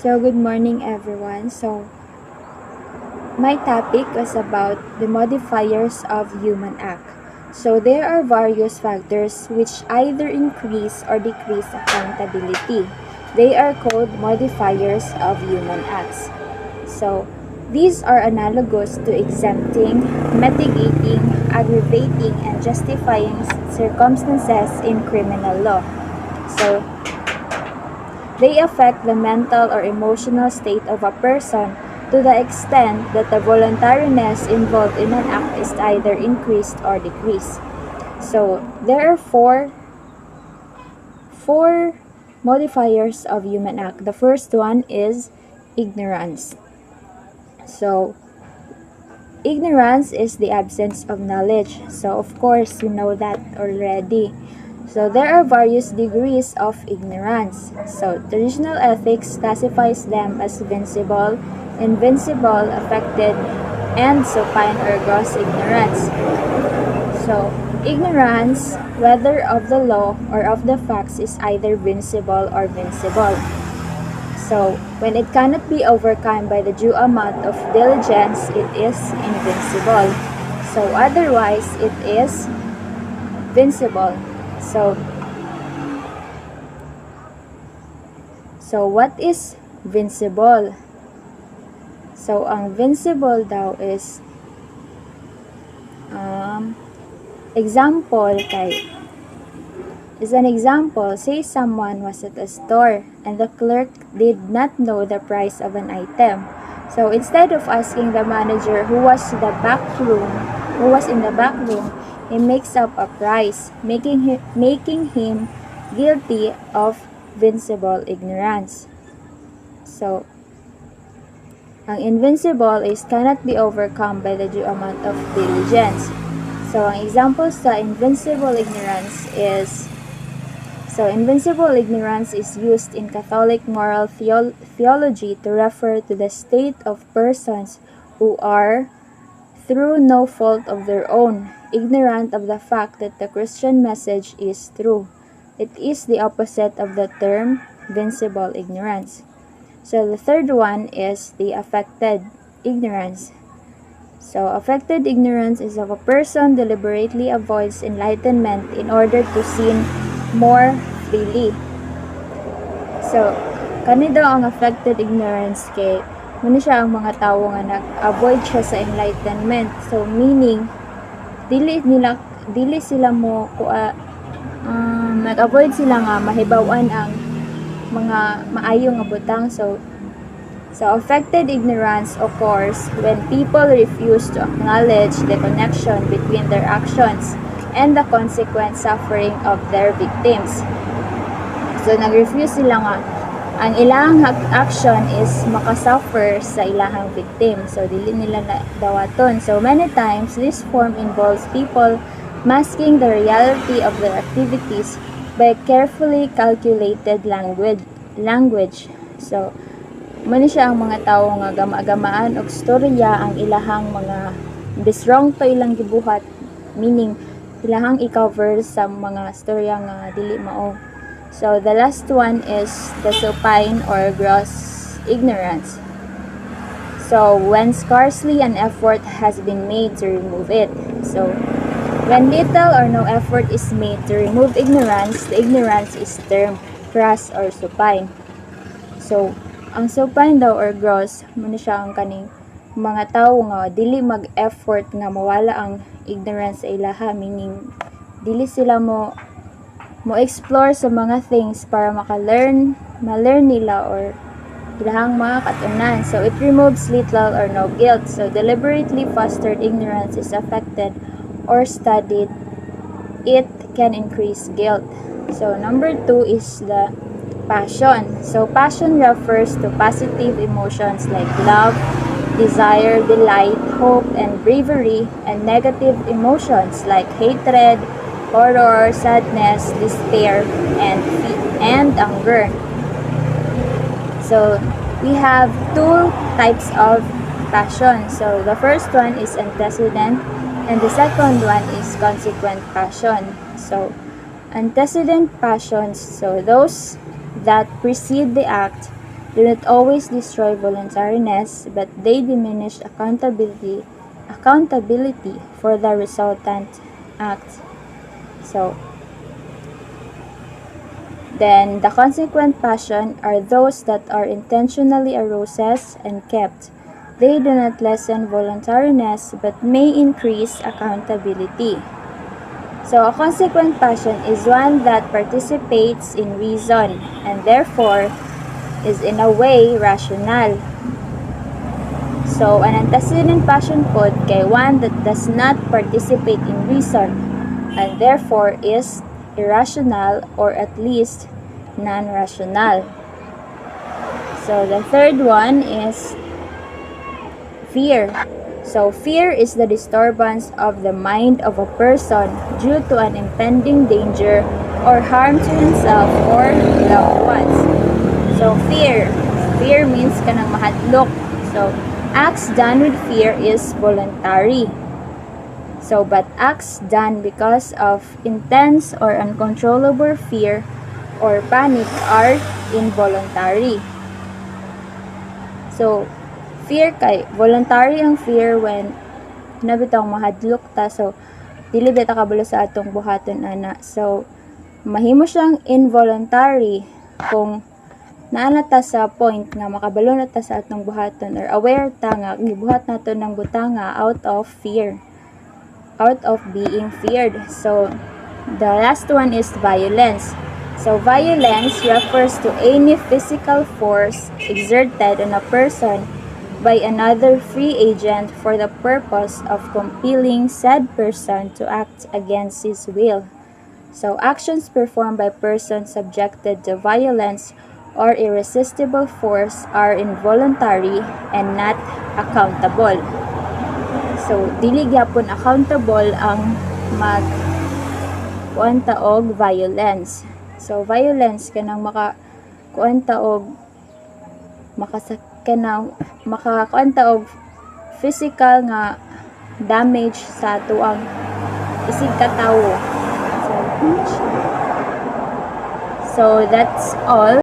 So, good morning everyone. My topic was about the modifiers of Human Act. So, there are various factors which either increase or decrease accountability. They are called modifiers of human acts. So, these are analogous to exempting, mitigating, aggravating, and justifying circumstances in criminal law. So, they affect the mental or emotional state of a person to the extent that the voluntariness involved in an act is either increased or decreased. So, there are four modifiers of human act. The first one is ignorance. So, ignorance is the absence of knowledge. So, of course, you know that already. So, there are various degrees of ignorance. So, traditional ethics classifies them as vincible, invincible, affected, and supine or gross ignorance. So, ignorance, whether of the law or of the facts, is either vincible or vincible. So, when it cannot be overcome by the due amount of diligence, it is invincible. So, otherwise, it is vincible. So what is vincible? So, ang vincible daw is example an example, say someone was at a store and the clerk did not know the price of an item. So instead of asking the manager who was in the back room, he makes up a price, making him guilty of vincible ignorance. So, ang invincible is cannot be overcome by the due amount of diligence. So, ang example sa invincible ignorance is invincible ignorance is used in Catholic moral theology to refer to the state of persons who are, through no fault of their own, ignorant of the fact that the Christian message is true. It is the opposite of the term vincible ignorance. So the third one is the affected ignorance. So affected ignorance is of a person deliberately avoids enlightenment in order to sin more freely. So, kani daw ang affected ignorance kay muna siya ang mga tao nga nag-avoid siya sa enlightenment. So, meaning, dili sila mo nag-avoid sila nga mahibawan ang mga maayong nga butang. So affected ignorance occurs when people refuse to acknowledge the connection between their actions and the consequent suffering of their victims. So, nag-refuse sila nga ang ilang action is makasuffer sa ilang victim. So, dili nila dawaton. So, many times, this form involves people masking the reality of their activities by carefully calculated language. So, mani siya ang mga tao nga gama-gamaan og storya ang ilahang mga biswrong to ilang gibuhat, meaning ilahang i-cover sa mga storya nga dili mao. So, the last one is the supine or gross ignorance. So, when scarcely an effort has been made to remove it. So, when little or no effort is made to remove ignorance, the ignorance is termed gross or supine. So, ang supine daw or gross, muna siya ang kaning mga tao nga dili mag-effort nga mawala ang ignorance sa ilaha, meaning dili sila mo explore sa mga things para ma-learn nila or ilahang mga katunan. So, it removes little or no guilt. So, deliberately fostered ignorance is affected or studied. It can increase guilt. So, number 2 is the passion. So, passion refers to positive emotions like love, desire, delight, hope, and bravery, and negative emotions like hatred, horror, sadness, despair, and anger. So, we have two types of passion. So, the first one is antecedent, and the second one is consequent passion. So, antecedent passions, so those that precede the act, do not always destroy voluntariness, but they diminish accountability for the resultant act. So, then the consequent passion are those that are intentionally arouses and kept. They do not lessen voluntariness, but may increase accountability. So, a consequent passion is one that participates in reason and therefore is in a way rational. So, an antecedent passion pod kay one that does not participate in reason and therefore is irrational or at least non-rational. So, the third one is fear. So, fear is the disturbance of the mind of a person due to an impending danger or harm to himself or loved ones. So, fear. Fear means kanang mahadlok. So, acts done with fear is voluntary. So, but acts done because of intense or uncontrollable fear or panic are involuntary. So, fear kay voluntary ang fear when nabitang mahadlok ta, so dili bita kabalo sa atong buhaton ana. So mahimo siyang involuntary kung naana ta sa point nga makabalo na ta sa atong buhaton or aware ta nga gibuhat nato ng butanga out of being feared. So the last one is violence. So violence refers to any physical force exerted on a person by another free agent for the purpose of compelling said person to act against his will. So, actions performed by persons subjected to violence or irresistible force are involuntary and not accountable. So, dili gyapon accountable ang kuanta og violence. So, violence kanang kuanta og makakuanta og physical nga damage sa tuang isig katawo. So that's all.